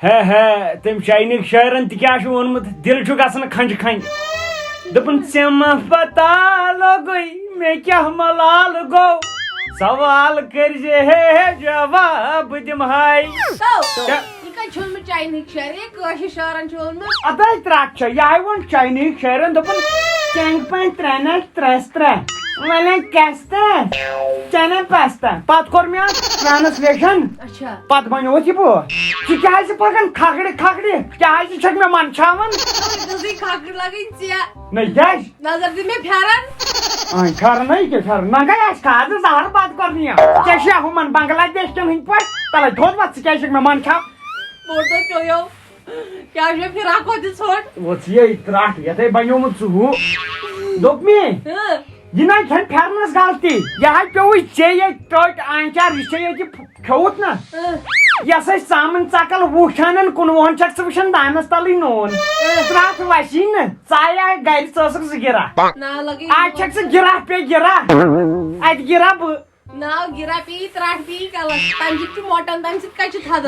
ہے تم شاعرن شاعرن تکیاز وونمت دل چھ گژھان کھنج کھنج دپن ژےٚ ما پتہ لوگٕے مےٚ کیٛاہ ملال گوٚو سوال کٔرزِ ہے جواب دِمہاے ادے ترٛٹھ چھےٚ یہے ووٚن چاینی شاعرن دوٚپُن چنٛگہِ پٲٹھۍ ترٛےٚ نَٹھ ترٛٮ۪س ترٛےٚ وَنان کیٛاہ چنن پستہ پتہٕ کوٚر مےٚ اتھ ٹرانسلیشن پتہٕ بنیو اتھ یہِ بٲتھ ژٕ کیٛازِ پکان کھکھرِ کھکھرِ کیٛازِ چھکھ مےٚ منٛدچھاوان نہ کیٛازِ پھیرن ہے کیٛاہ پھیرن نہ گٔے اَسہِ کھادٕ زہر بد کوٚرنہٕ یہِ ژےٚ چھِ ہُمن بنگلہ دیش کٮ۪ن ہٕنٛدۍ پٲٹھۍ تلے تھوٚد وۄتھ ژٕ کیٛازِ چھکھ مےٚ منٛدچھاو وۄتھ یے ترٛٹھ یتھے بنیومُت ژٕ ہُہ دوٚپ مےٚ یہ نا چھن پھرنس غلطی یہ پیوی ژے ییٚتہِ ٹٔٹۍ آنچار یہِ ژےٚ ییٚتہِ کھیوٚوُتھ نا یس ٲسۍ ژامن ژکل وُہ چھانن کُنوُہن چھکھ ژٕ وٕچھان دانس تلٕے نوٗن ترٛٹھ وسی نہٕ ژایا گرِ ژٕ ٲسکھ زٕ گرا آز چھکھ ژٕ گرا پے گرا اتہِ گرا بہٕ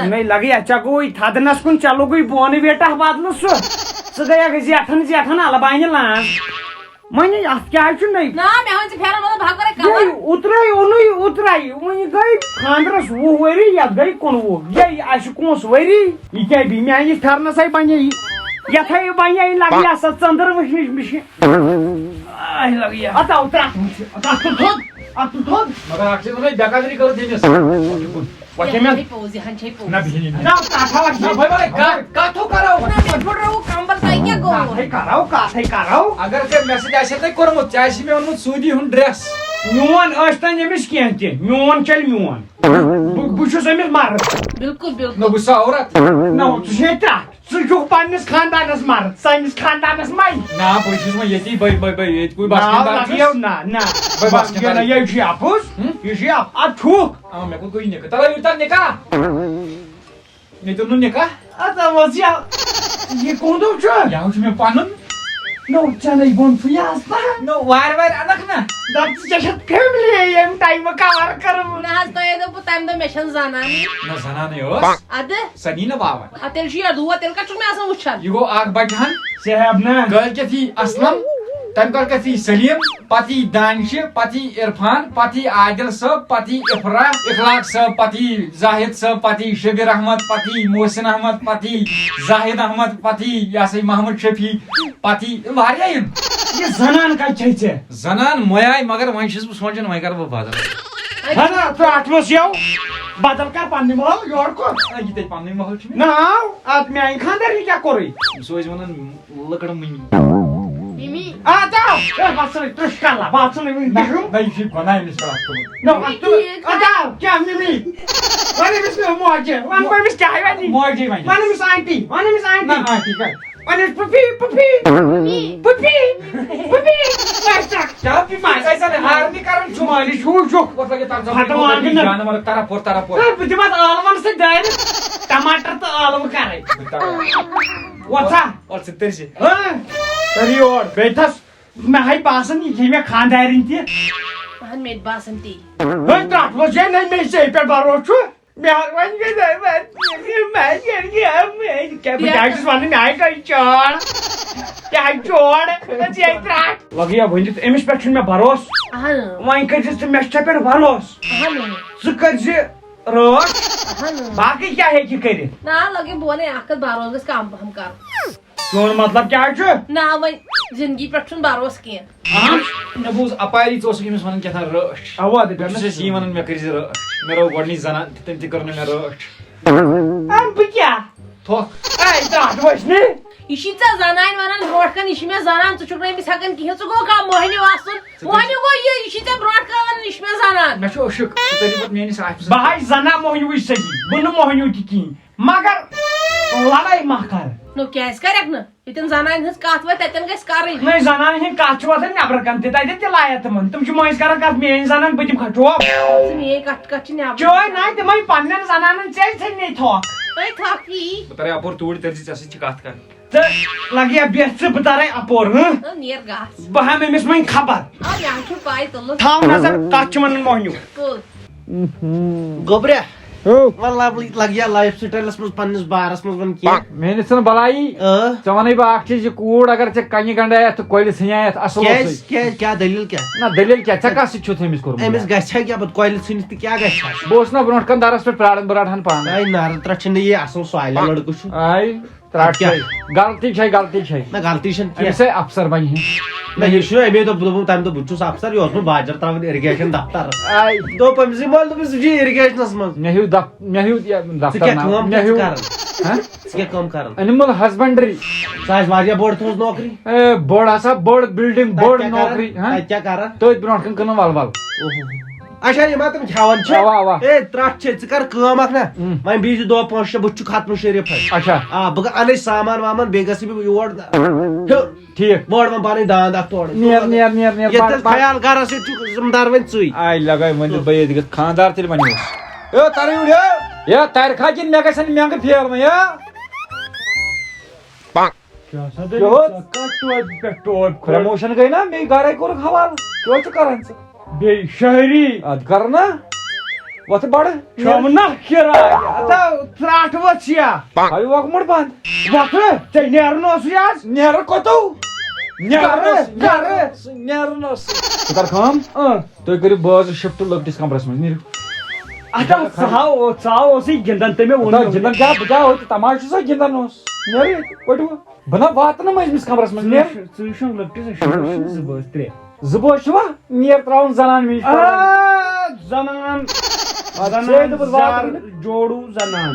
نہیں لگی اچھا گوئی تھدنس کن چلو گئی بون ویٹا بدل سہ ژٕ گٔیکھ زیٹھن زیٹھن البانہِ لان وۄنۍ اتھ کیٛاہ چھُ نٔے اوترے اوٚنُے اوترے وۄنۍ گٔے خاندرس 20 ؤری یتھ گٔے 19 یے اسہِ کونٛس ؤری یہِ کیٛاہ بیٚیہِ میانہِ پھیرنسے بنے یتھے بنے لگی سا ژٔندٕر وٕچھنٕچ مِشیٖن لگی اتھ آو ترٛٹھ وٕچھ تتھ تُل تھوٚد اتھ تُل تھوٚد مگر اکھ چیٖز ونے بےٚقدری کٔرٕتھ تٔمِس اگر ژےٚ میسیج آسہِ تۄہہِ کوٚرمُت ژےٚ آسی مےٚ اوٚنمُت سوٗدی ہُنٛد ڈرٛٮ۪س میون ٲسۍتن أمِس کینٛہہ تہِ میون چلہِ میون بہٕ چھُس أمِس مرد نہ بہٕ چھُس عورت نہ ژٕ چھُے ترٛٹھ ژٕ چھُکھ پننِس خاندانس مرد سٲنِس خاندانس مے نہ بہٕ چھُس وۄنۍ ییٚتی ییٚتہِ کُے بسکِندار یہِ چھُ اپُز یہِ چھُ اتھ چھُکھ مےٚ کوٚر گوٚو نِکاح تَوے یوٗتاہ نِکاح مےٚ دیُت نہٕ نِکاح یہِ کوٚندُم چھُ یہِ چھُ مےٚ پنُن نو چلے بۄن یاس نو وارٕ وارٕ اَنکھ نا دپ ژےٚ چھتھ فیملی ییٚمہِ ٹایمہٕ کور کٔرمٕژ نہ زنانٕے ٲس سۄ نی نہ واوَن یہِ گوٚو اکھ بچہٕ ہن صحب نہ کٲلکٮ۪تھ یی اسلم تمہِ کالکٮ۪تھ یی سلیٖم پتہٕ یی دانشہِ پتہٕ یی عرفان پتہٕ یی عادل صٲب پتہٕ یی افرا اخلاق صٲب پتہٕ یی زاہد صٲب پتہٕ یی شبیر احمد پتہٕ یی محسن احمد پتہٕ یی زاہد احمد پتہٕ یی یہ سا محمد شفیع پتہٕ یی واریاہ یِم یہِ زنان کتہِ چھے ژےٚ زنان مویاے مگر وۄنۍ چھُس بہٕ سونٛچان وۄنۍ کرٕ بہٕ بدل ژٕ اتھ منٛز یو بدل کر پننہِ محل یورٕ کوٚر یہِ تتہِ پننُے محل چھُ نہ اتھ میانہِ خاندارنہِ کیٛاہ کوٚرُے سُہ ٲسۍ ونان لٔکٕر مٔنی ترٛش کلا بہٕ ژٕ نہ یہِ چھُ گۄناہ أمِس کیٛاہ ممی ون أمِس موجہِ ون بہٕ أمِس کیٛاہ وَنہِ موجی وۄنۍ ون أمِس آنٹی ون أمِس نہ آنٹی آنٹی کر ون أمِس پُپی پُپی پُپی پُپی کیٛاہ پِپی ہارنہِ کران چھُ مٲلِش چھُکھ جانور طرف اور طرف بہٕ دِمس ٲلون سۭتۍ دٲرِتھ ٹماٹر تہٕ ٲلوٕ کرے وۄتھا ژٕ تٔرزِ تٔری اور بیٚیہِ تھس مےٚ ہاے باسان یہِ کھے مےٚ خاندارِنۍ تہِ ترٛٹھ وۄتھ جے نَے مےٚ ژےٚ پٮ۪ٹھ بروسہٕ چھُ مہربٲنی بہٕ کیٛاہ چھُس ونان مےٚ ہاے گٔے چٲڑ مےٚ ہاے چور ژےٚ ترٛٹھ لگیا ؤنِتھ أمِس پٮ۪ٹھ چھُنہٕ مےٚ بروسہٕ وۄنۍ کٔرزِ ژٕ مےٚ چھُ ژےٚ پٮ۪ٹھ بروسہٕ ژٕ کٔرزِ رٲچھ باقٕے کیٛاہ ہیٚکہِ کٔرِتھ چون مطلب کیٛاہ چھُ زندگی پٮ۪ٹھ چھُنہٕ بروسہٕ کینٛہہ مےٚ بوٗز اپاری ژٕ اوسُکھ أمِس ونان کیٛاہ تھام رٲچھ اوا بہٕ چھُس یی ونان مےٚ کٔرزِ رٲچھ مےٚ رو گۄڈنِچ زنان تٔمۍ تہِ کٔر نہٕ مےٚ رٲچھ بہٕ کیٛاہ تھوٚکھ ترٛٹھ وٕچھنہِ یہِ چھی ژےٚ زنانہِ ونان برونٛٹھ کَنہِ یہِ چھِ مےٚ زنان ژٕ چھُکھ نہٕ أمِس ہٮ۪کان کِہیٖنۍ ژٕ گوٚو کانٛہہ مۄہنیوٗ آسُن مۄہنیوٗ گوٚو یہِ چھی ژےٚ برونٛٹھ کَنہِ ونان یہِ چھِ مےٚ زنان مےٚ چھُ اوشُک ژٕ تٔری پتہٕ میٲنِس آفِسس بہٕ ہاے زنان موہنیوٗوٕے صحیح بہٕ نہٕ موہنیوٗ تہِ کِہیٖنۍ مگر لڑٲے ما کر نو کیٛازِ کَرٮ۪کھ نہٕ ییٚتٮ۪ن زنانہِ ہٕنٛز کتھ وۄتھِ تتٮ۪ن گژھِ کَرٕنۍ نٔے زنانہِ ہٕنٛدۍ کتھ چھِ وۄتھان نیبرٕ کن تہِ تتٮ۪ن تہِ لایق تِمن تِم چھِ مٔنٛزۍ کران کتھ میٲنۍ زنان بہٕ دِمہٕ ٹھوپ ژٕ میٲنۍ کتھ چھِ نیبر چٲنۍ نہ تِمے پننٮ۪ن زنانن ژےٚ ژھٕننے تھوکھ تھکھ یی بہٕ ترے اپور توٗرۍ تٔرزِ ژےٚ سۭتۍ چھِ کتھ کرٕنۍ تہٕ لگیا بیٚہہ ژٕ بہٕ ترے اپور نیر گژھ بہٕ ہٮ۪مہٕ أمِس وۄنۍ خبر مےٚ چھُ پاے تُلُن تھاو نظر کتھ چھِ ونان موہنیوٗ تُل گوٚبریا لگ یا لائف سٹائلس مز پنس بارس مز ون کیا مے نسن بلائی ژٕ ونے بہٕ اکھ چیٖز یہِ کوٗر اگر ژےٚ کنہِ گنڈایتھ تہٕ کۄلہِ ژھٕنیایتھ اصل کیا دلیل کیا نہ دلیل کیٛاہ ژےٚ کس سۭتۍ چھُتھ أمِس کوٚرمُت أمِس گژھِ کیا پتہٕ کۄلہِ ژھٕنِتھ تہٕ کیٛاہ گژھِ بہٕ اوسُس نا برونٛٹھ کَنہِ درس پٮ۪ٹھ پیاران بہٕ رٹہن پانہٕ آے نار ترٛٹھ چھُنہٕ یہِ اصل سۄیلہِ لڑکہٕ چھُ آے ترٛٹھ چھے غلطی چھے نہ غلطی چھنہٕ أمِس کینٛہہ ہے افسر بنہِ نہ یہِ چھُ امی دوٚپ تمہِ دۄہ بہٕ چھُس افسر یہِ اوس نہٕ باجر تراوان اِرِگیشن دفترس آے دوٚپ أمسٕے مول دوٚپُس ژٕ چھُے اِرِگیشنس منٛز مےٚ ہیوٗ ژٕ کیٛاہ کٲم مےٚ ہیوٗ ژٕ کیٛاہ کٲم کران انمل ہسبنڈری سۄ آسہِ واریاہ بٔڑ تُہنٛز نوکری اے بٔڑ ہسا بٔڑ بلڈنگ بٔڑ نوکری تتہِ کیٛاہ کران تٔتھۍ برونٛٹھ کَنہِ کٕنان ول اچھا یہِ ما تِم کھٮ۪وان چھِ اوا اوا اے ترٛٹھ چھِ ژٕ کر کٲم اکھ نا وۄنۍ بیٚیہِ دۄہ پانٛژھ شےٚ بہٕ چھُ ختمہٕ شریٖف اچھا بہٕ اَنَے سامان وامان بیٚیہِ گژھٕ بہٕ یور ٹھیٖک بٔڑ وۄنۍ پنٕنۍ داند اکھ تورٕ نیر خیال گرس سۭتۍ چھُ ذمہٕ دار وۄنۍ ژٕے آے لگاے وۄنۍ بہٕ ییٚتہِ گژھِ خاندار تیٚلہِ ونیوس ہے ترخا کِنہٕ مےٚ گژھن مٮ۪نٛگہٕ پھیرنہٕ پرموشن گٔے نا مےٚ گرے کوٚرُکھ حوالہٕ کیٛاہ چھُ کران ژٕ بیٚیہِ شہری ادٕ کر نا وۄتھ بڑٕ شمنا کِراے ترٛٹھ وٲژ یا ہاے وۄکمُٹ بنٛد وۄتھ ژےٚ نیرُن اوسُے آز نیرٕ کوٚتو گرٕ نیرُن اوس ژٕ کر کٲم تُہۍ کٔرِو بٲژ شفٹ لۄکٹِس کمرس منٛز نیٖرِو ژٕ اوسُے گِنٛدان تہٕ مےٚ ووٚن گِنٛدان کیٛاہ بہٕ کیٛاہ ہوٚتہِ تماشہٕ چھُسا گِنٛدان اوس نیرٕ ییٚتہِ کوٚٹوٕ بہٕ نا واتہٕ نہٕ مٔنٛزمِس کمرس منٛز نیر ژٕ چھُکھ لۄکٹِس زٕ بٲژ ترٛےٚ زٕ بٲژ چھِوا نیر تراوُن زنان مِش زنان جوڑوٗ زنان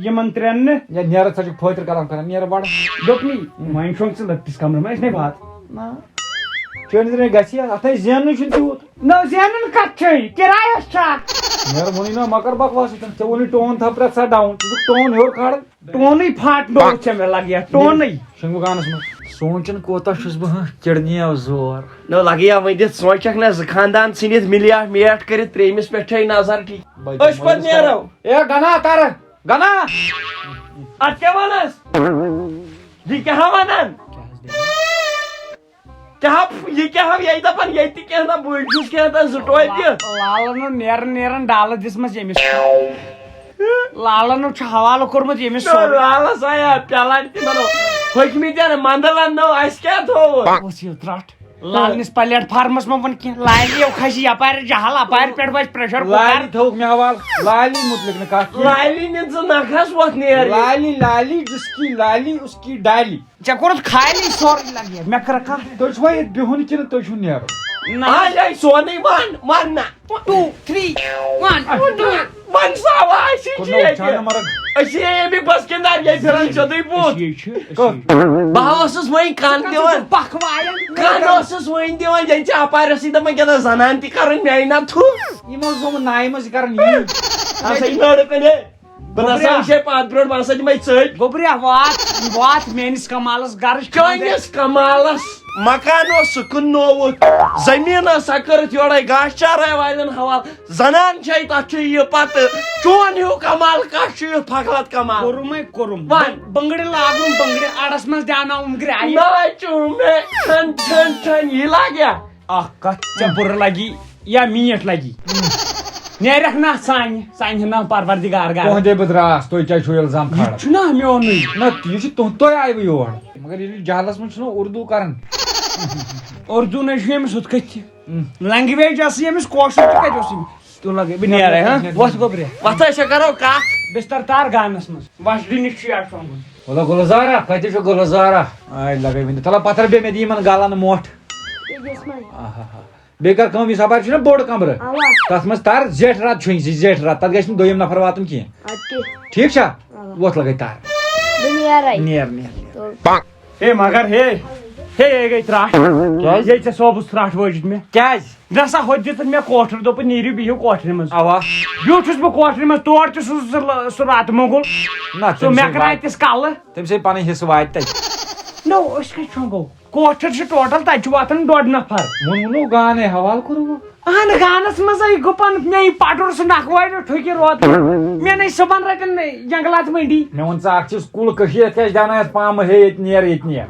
یِمن ترٛٮ۪ن نہٕ یا نیرٕ ژٕ چھُکھ فٲطر کلام کران نیرٕ بڑٕ دوٚپنی وۄنۍ چھُکھ ژٕ لۄکٹِس کمرس منٛز أسۍ نے وات چٲنِس گژھِ اتھ ہے زیننٕے چھُنہٕ تیوٗت نہ زینُن کتھ چھے کِرایس چھا نیرٕ ووٚنُے نا مکر بکواس ژےٚ ووٚنُے ٹون تھاو پرٛٮ۪تھ ساتہٕ ڈاوُن ژٕ چھُکھ ٹون ہیوٚر کھالان ٹونٕے پھاٹنوو ژےٚ مےٚ لگیا ٹونٕے شنٛگوگانس منٛز سونٛچان کوتاہ چھُس بہٕ کِڑنِیو زور نہ لگیا وۄنۍ دِتھ سونٛچکھ نہ زٕ خاندان ژھٕنِتھ مِلیاٹ میٹ کٔرِتھ ترٛیٚیمِس پٮ۪ٹھ تھٲے نظر ٹھیٖک أسۍ پتہٕ نیرو اے گنا تر گنا اتھ کیٛاہ ونس یہِ کیٛاہ ونان یہِ کیٛاہ یہِ دپان ییٚتہِ کینٛہہ نہ بہٕ چھُس کینٛہہ زٕ توتہِ لالن نیران ڈالہٕ دِژمٕژ ییٚمِس لالن چھُ حوالہٕ کوٚرمُت ییٚمِس لالس آیا پیلان تِمن ہوٚکھمٕتٮ۪ن منٛدلن نو اسہِ کیٛاہ تھوٚو ترٛٹھ لالنِس پلیٹ فارمس منٛز ون کینٛہہ لالہِ کھسہِ یپارِ جہل اپارِ پٮ۪ٹھ وسہِ پریشر لالی تھوٚوُکھ مےٚ حوالہٕ لالی مُتلِق نہٕ کتھ لالی نہِ ژٕ نکھس وۄتھ نیر لالی لالی جس کی لالی اس کی ڈالی ژےٚ کوٚرُتھ خالی سورُے لگیا مےٚ کٔر کتھ تُہۍ چھُوا ییٚتہِ بِہُن کِنہٕ تُہۍ چھُو نیرُن آے سونٕے ون نہ 2 3 1 ون ساوا أسی مرگ أسی امی بس کِنار ییٚتہِ پھِران سیوٚدُے بوٗت بہٕ اوسُس وۄنۍ کن دِوان پکھ واین کن اوسُس وۄنۍ دِوان ییٚلہِ ژےٚ اپارٮ۪سٕے دپان کیٛاہ زنان تہِ کرٕنۍ میانہِ نا تھُ یِمو اوس گوٚمُت نایہِ منٛز یہِ کران یی ہسا یہِ لڑکہٕ نے بہٕ نسا وٕچھے پتھ برونٛٹھ بہٕ ہسا دِمے ژٔٹۍ گوٚبریا وات میٲنِس کمالس گرٕچ چٲنِس کمالس مکان اوس سُہ کٕننووُکھ زٔمیٖن ٲس سۄ کٔرٕتھ یورے گاسہٕ چارٲے والٮ۪ن حوالہٕ زنان چھے تتھ چھُ یہِ پتہٕ چون ہیوٗ کمال کتھ چھُ یُتھ فقرت کمال کوٚرُم ون بنگڑِ لاگُن بنگڑِ اڑس منٛز دیاناوُن گرایہِ ناچو مےٚ چھن چھن چھن یہِ لاگیا اکھ کتھ ژےٚ بُرٕ لگی یا میٖٹھ لگی نیرکھ نا سانہِ ہُنٛد ناو پروردِگار گار تُہنٛدے بہٕ دراس تُہۍ کیٛازِ چھُو الزام کھالان چھُنا میونُے نہ یہِ چھُ تُہۍ آیوٕ یور مگر ییٚلہِ جہلس منٛز چھُنہ اردوٗ کران اردوٗ نَے چھُ أمِس ہُتھ کٔنۍ تہِ لنگویج ٲسٕے أمِس کٲشُر تہِ کتہِ اوس أمِس تُل لگے بہٕ نیرے وۄتھ گوٚبریا وۄتھ أسۍ کرو کتھ بستر تار گانس منٛز وشڈِ نِش چھُ یا شۄنٛگُن ولا گُلزارا کتہِ چھُ گُلزارا آے لگے ؤنِتھ تلا پتھر بیٚیہِ مےٚ دِ یِمن گلن موٹھ بیٚیہِ کر کٲم یُس اپارِ چھُنہ بوٚڑ کمرٕ تتھ منٛز تار زیٹھ رات چھُنۍ زِ زیٹھ رات تتھ گژھِ نہٕ دوٚیِم نفر واتُن کینٛہہ ٹھیٖک چھا وۄتھ لگے تار نیر ہے مگر ہے گٔے ترٛٹھ کیٛازِ ییٚلہِ ژےٚ صوبس ترٛٹھ وٲجِتھ مےٚ کیٛازِ نسا ہوٚتہِ دِژٕتھ مےٚ کوٹھر دوٚپُن نیٖرِو بِہِو کوٹھرِ منٛز اوا بیوٗٹھُس بہٕ کوٹھرِ منٛز تور تہِ سُہ راتہٕ موٚنگُل سُہ مےٚ کراے تِس کلہٕ تٔمۍ سٕے پنٕنۍ حصہٕ واتہِ تتہِ نو أسۍ کتہِ شۄنٛگو کوٹھر چھُ ٹوٹل تتہِ چھُ واتان 1.5 نفر ووٚنوُ گانے حوالہٕ کوٚروٕ اہن گانس منٛزے گُپن مےٚ یہِ پٹُر سُہ نکھوارِ ٹھُکہِ روت مےٚ نے صُبحن رٹن جنگلات منڈی مےٚ ووٚن ژٕ اکھ چیٖز کُل کٔشیٖر کیٛازِ دیانایتھ پامہٕ ہے ییٚتہِ نیر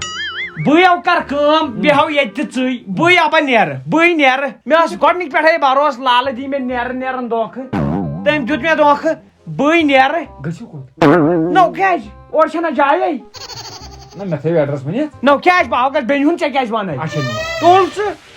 بٕے کر کٲم بیٚہو ییٚتہِ تہِ ژٕے بٕے اپا نیرٕ بٕے نیرٕ مےٚ ٲس گۄڈنِکۍ پٮ۪ٹھے بروسہٕ لالہٕ دی مےٚ نیران دھوکہٕ تٔمۍ دیُت مےٚ دھوکہٕ بٕے نیرٕ گٔژھِو کوٚت نو کیٛازِ اورٕ چھَنا جایے نہ مےٚ تھٲیِو ایڈرَس ؤنِتھ نو کیٛازِ بہٕ گژھٕ بیٚنہِ ہُنٛد ژےٚ کیٛازِ وَنَے اچھا تُل ژٕ